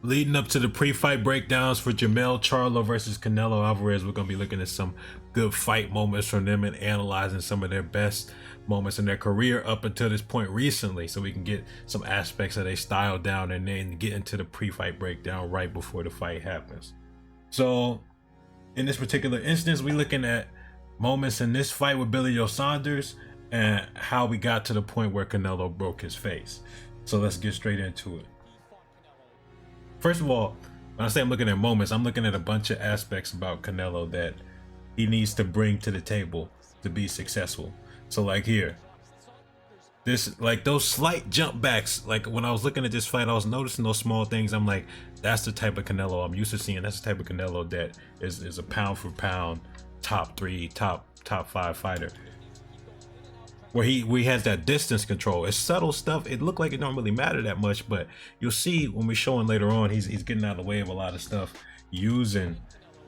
Leading up to the pre-fight breakdowns for Jamel Charlo versus Canelo Alvarez, we're going to be looking at some good fight moments from them and analyzing some of their best moments in their career up until this point recently, so we can get some aspects of their style down and then get into the pre-fight breakdown right before the fight happens. So in this particular instance, we're looking at moments in this fight with Billy Joe Saunders and how we got to the point where Canelo broke his face. So let's get straight into it. First of all, when I say I'm looking at moments, I'm looking at a bunch of aspects about Canelo that he needs to bring to the table to be successful. So like here, this, like those slight jump backs, like when I was looking at this fight, I was noticing those small things. I'm like, that's the type of Canelo I'm used to seeing. That's the type of Canelo that is a pound for pound top 3, top 5 fighter, where he has that distance control. It's subtle stuff. It looked like it don't really matter that much, but you'll see when we're showing later on, he's getting out of the way of a lot of stuff using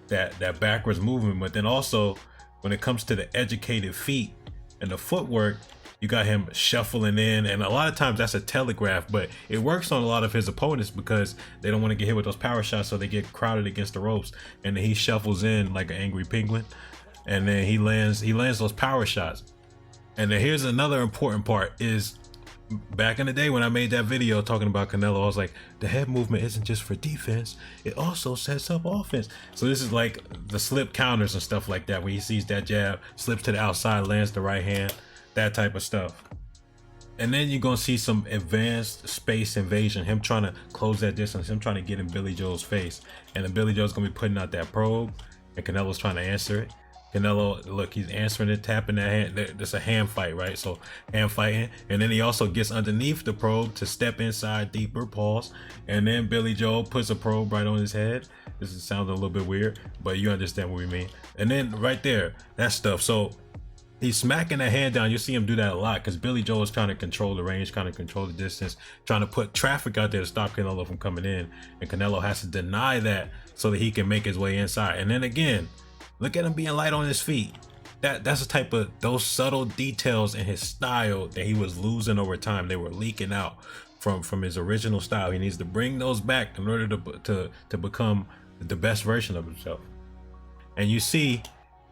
that backwards movement. But then also when it comes to the educated feet and the footwork, you got him shuffling in, and a lot of times that's a telegraph, but it works on a lot of his opponents because they don't want to get hit with those power shots, so they get crowded against the ropes, and then he shuffles in like an angry penguin, and then he lands those power shots. And then here's another important part is, back in the day when I made that video talking about Canelo, I was like, the head movement isn't just for defense, it also sets up offense. So this is like the slip counters and stuff like that, where he sees that jab, slips to the outside, lands the right hand, that type of stuff. And then you're gonna see some advanced space invasion, him trying to close that distance, him trying to get in Billy Joe's face. And then Billy Joe's gonna be putting out that probe, and Canelo's trying to answer it. Canelo, look, he's answering it, tapping that hand. That's a hand fight, right? So hand fighting, and then he also gets underneath the probe to step inside deeper, pause, and then Billy Joe puts a probe right on his head. This is sounding a little bit weird, but you understand what we mean. And then right there, that stuff. So he's smacking that hand down. You see him do that a lot because Billy Joe is trying to control the range, trying to control the distance, trying to put traffic out there to stop Canelo from coming in, and Canelo has to deny that so that he can make his way inside. And then again, look at him being light on his feet. That's the type of, those subtle details in his style that he was losing over time. They were leaking out from his original style. He needs to bring those back in order to become the best version of himself. And you see,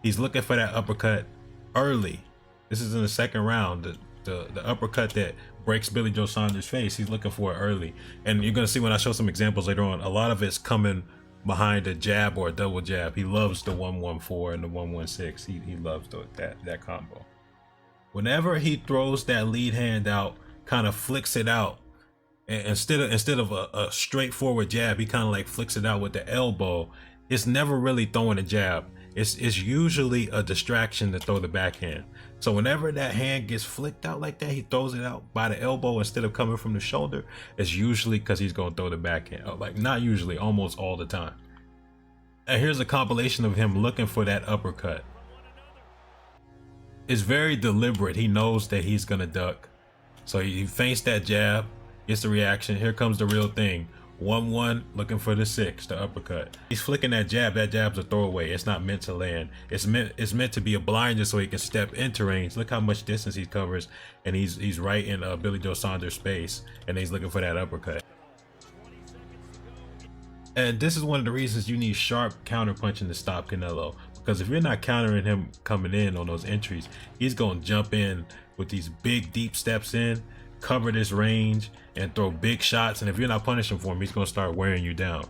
he's looking for that uppercut early. This is in the second round. The uppercut that breaks Billy Joe Saunders' face, he's looking for it early. And you're gonna see when I show some examples later on, a lot of it's coming behind a jab or a double jab. He loves the 114 and the 116. He loves that combo. Whenever he throws that lead hand out, kind of flicks it out, and instead of a straightforward jab, he kind of like flicks it out with the elbow. It's never really throwing a jab. It's usually a distraction to throw the backhand. So whenever that hand gets flicked out like that, he throws it out by the elbow instead of coming from the shoulder. It's usually because he's going to throw the backhand. Like, not usually, almost all the time. And here's a compilation of him looking for that uppercut. It's very deliberate. He knows that he's going to duck. So he feints that jab, gets the reaction. Here comes the real thing. 1-1, looking for the 6, the uppercut. He's flicking that jab. That jab's a throwaway. It's not meant to land. It's meant to be a blinder so he can step into range. Look how much distance he covers, and he's right in Billy Joe Saunders' space, and he's looking for that uppercut. And this is one of the reasons you need sharp counter punching to stop Canelo, because if you're not countering him coming in on those entries, he's going to jump in with these big deep steps in, cover this range, and throw big shots. And if you're not punishing for him, he's going to start wearing you down.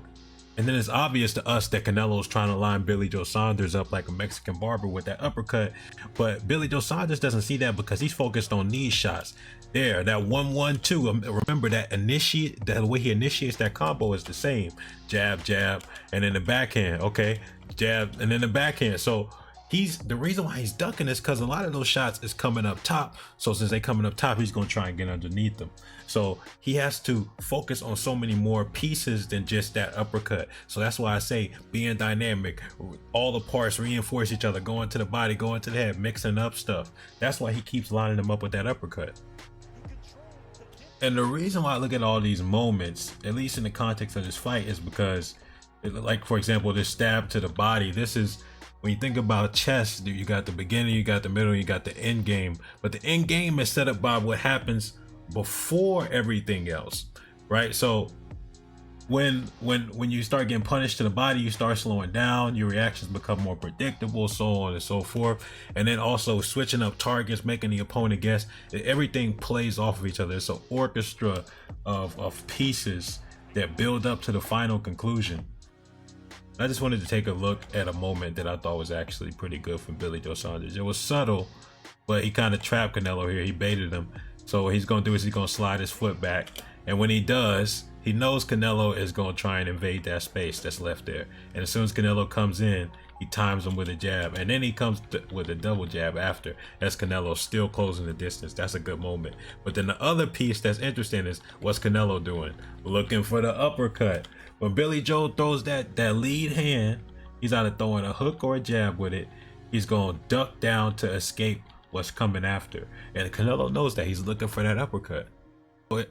And then it's obvious to us that Canelo's trying to line Billy Joe Saunders up like a Mexican barber with that uppercut, but Billy Joe Saunders doesn't see that because he's focused on these shots. There, that 1-1-2. Remember that the way he initiates that combo is the same. Jab, jab, and then the backhand. Okay, jab, and then the backhand. So the reason why he's ducking is because a lot of those shots is coming up top. So since they coming up top, he's gonna try and get underneath them. So he has to focus on so many more pieces than just that uppercut. So that's why I say being dynamic, all the parts reinforce each other, going to the body, going to the head, mixing up stuff. That's why he keeps lining them up with that uppercut. And the reason why I look at all these moments, at least in the context of this fight, is because, like for example, this stab to the body, this is, when you think about chess, you got the beginning, you got the middle, you got the end game. But the end game is set up by what happens before everything else, right? So when you start getting punished to the body, you start slowing down, your reactions become more predictable, so on and so forth. And then also switching up targets, making the opponent guess. Everything plays off of each other. It's an orchestra of pieces that build up to the final conclusion. I just wanted to take a look at a moment that I thought was actually pretty good from Billy Joe Saunders. It was subtle, but he kind of trapped Canelo here. He baited him. So what he's going to do is he's going to slide his foot back. And when he does, he knows Canelo is going to try and invade that space that's left there. And as soon as Canelo comes in, he times him with a jab. And then he comes with a double jab after, as Canelo still closing the distance. That's a good moment. But then the other piece that's interesting is, what's Canelo doing? Looking for the uppercut. When Billy Joe throws that lead hand, he's either throwing a hook or a jab with it. He's going to duck down to escape what's coming after. And Canelo knows that. He's looking for that uppercut.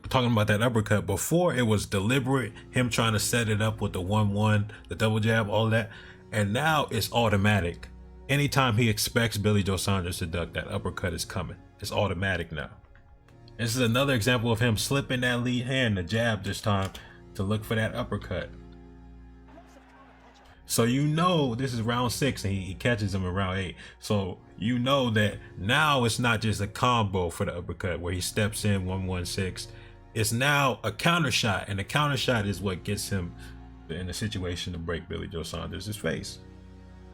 Talking about that uppercut, before it was deliberate, him trying to set it up with the 1-1, the double jab, all that. And now it's automatic. Anytime he expects Billy Joe Saunders to duck, that uppercut is coming. It's automatic now. This is another example of him slipping that lead hand, the jab this time, to look for that uppercut. So you know this is round 6 and he catches him in round 8. So you know that now it's not just a combo for the uppercut where he steps in 1-1-6. It's now a counter shot, and the counter shot is what gets him in the situation to break Billy Joe Saunders' face.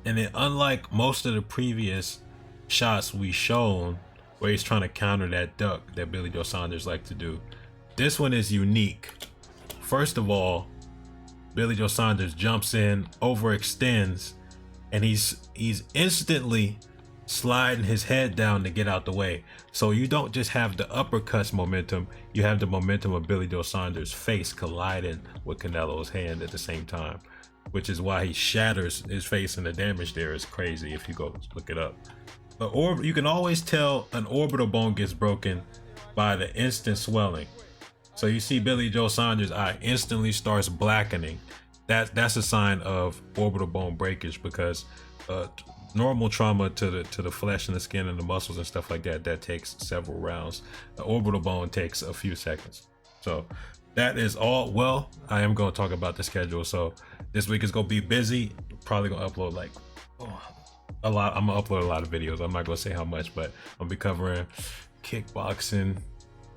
And then unlike most of the previous shots we shown where he's trying to counter that duck that Billy Joe Saunders like to do, this one is unique. First of all, Billy Joe Saunders jumps in, overextends, and he's instantly sliding his head down to get out the way. So you don't just have the uppercuts momentum, you have the momentum of Billy Joe Saunders' face colliding with Canelo's hand at the same time, which is why he shatters his face, and the damage there is crazy if you go look it up. You can always tell an orbital bone gets broken by the instant swelling. So you see Billy Joe Saunders' eye instantly starts blackening. That's a sign of orbital bone breakage, because normal trauma to the flesh and the skin and the muscles and stuff like that takes several rounds. The orbital bone takes a few seconds. So that is all. Well, I am going to talk about the schedule. So this week is going to be busy. Probably going to upload a lot. I'm going to upload a lot of videos. I'm not going to say how much, but I'll be covering kickboxing.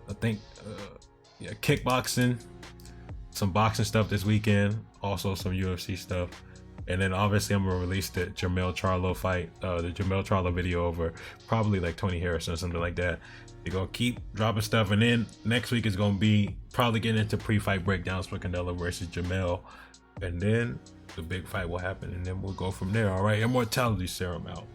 I think kickboxing, some boxing stuff this weekend, also some UFC stuff, and then obviously I'm gonna release the Jermell Charlo fight, the Jermell Charlo video over probably like Tony Harrison or something like that. They're gonna keep dropping stuff, and then next week is gonna be probably getting into pre-fight breakdowns for Canelo versus Jermell, and then the big fight will happen, and then we'll go from there. All right, Immortality Serum out.